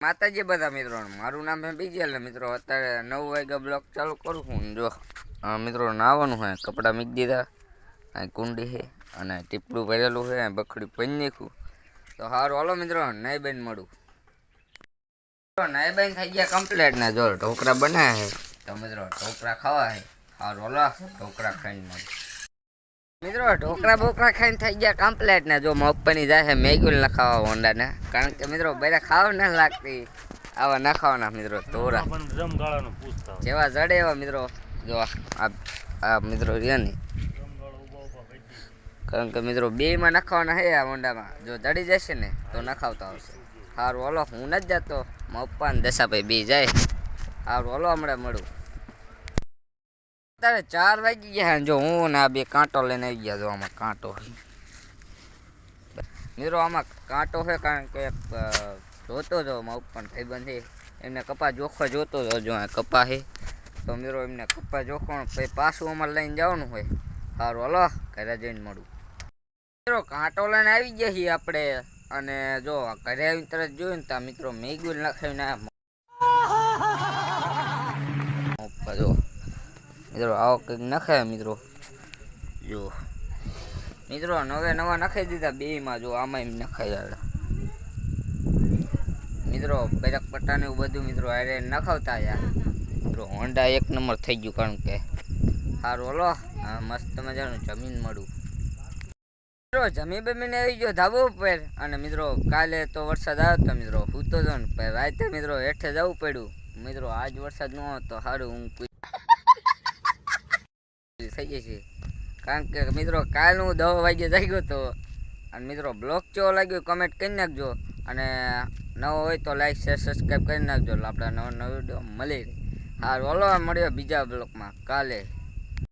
માતાજી બધા મિત્રો, મારું નામ છે બીજેલ મિત્રો. અત્યારે 9 વાગ્યા બ્લોક ચાલુ કરું છું. જો મિત્રો નાવાનું હે, કપડાં મૂકી દીધા, આ કુંડી છે અને ટીપડું ભરેલું છે, બખડી પડી નાખ્યું. તો સારું હાલો મિત્રો, નાઈ બેન મળું. નાઈ બેન થઈ ગયા કમ્પ્લીટ ને જો ઢોકળા બનાવ્યા છે. તો મિત્રો ઢોકળા ખાવા છે. સારું હાલો ઢોકળા ખાઈને મળું. મિત્રો ઢોકળા બોકળા ખાઈને થઈ ગયા કમ્પ્લીટ ને જો મપ્પાની જાય છે મેગી નખાવા હોન્ડા ને, કારણ કે મિત્રો બધા ખાવા ના લાગતી આવા નખાવાના મિત્રો તોરા જેવા જડે એવા મિત્રો. જો આ મિત્રો રહ્યા ને, કારણ કે મિત્રો બે માં નખાવાના હે આ હોન્ડામાં. જો જડી જશે ને તો નખાવતા આવશે. સારું હાલો હું નથી જતો, મપ્પા ને દશાભાઈ બે જાય. સારું હાલો હમણાં મળું. અત્યારે 4 વાગી ગયા. જો હું ને આ બે કાંટો લઈને આવી ગયા. જો આમાં કાંટો મિત્રો, આમાં કાંટો છે કારણ કે જોતો જો મારા ઉપર ભાઈબંધ છે, એમને કપા જોખવા જોતો હતો. જો આ કપા છે તો મિત્રો એમને કપા જોખવાનું પછી પાછું અમારે લઈને જવાનું હોય. સારું હાલો ઘરે જઈને મળું. મિત્રો કાંટો લઈને આવી ગયા છીએ આપણે, અને જો ઘરે આવીને તરત જોયું ને ત્યાં મિત્રો મેગી નાખાવીને જો મિત્રો આવો કંઈક નખાય મિત્રો. જો મિત્રો નવા નખાઈ દીધા બેમાં. જો આમાં એમ નખાય મિત્રો બેરક પટ્ટા ને એવું બધું મિત્રો અરે નખાવતા યાર. મિત્રો હોન્ડા 1 નંબર થઈ ગયું, કારણ કે સારું હલો મસ્ત મજાનું જમીન મળું. મિત્રો જમી બમીને આવી ગયો ધાબો ઉપર, અને મિત્રો કાલે તો વરસાદ આવ્યો તો મિત્રો હું તો જો ને રાતે મિત્રો હેઠે જવું પડ્યું. મિત્રો આજ વરસાદ ન હોય તો સારું હું થઈ જાય છે, કારણ કે મિત્રો કાલ હું 10 વાગે જાગ્યો હતો. અને મિત્રો બ્લોગ કેવો લાગ્યો કમેન્ટ કરી નાખજો, અને નવો હોય તો લાઈક શેર સબસ્ક્રાઈબ કરી નાખજો. એટલે આપણે નવો વિડીયો મળી. સારું હાલો મળ્યો બીજા બ્લોગમાં કાલે.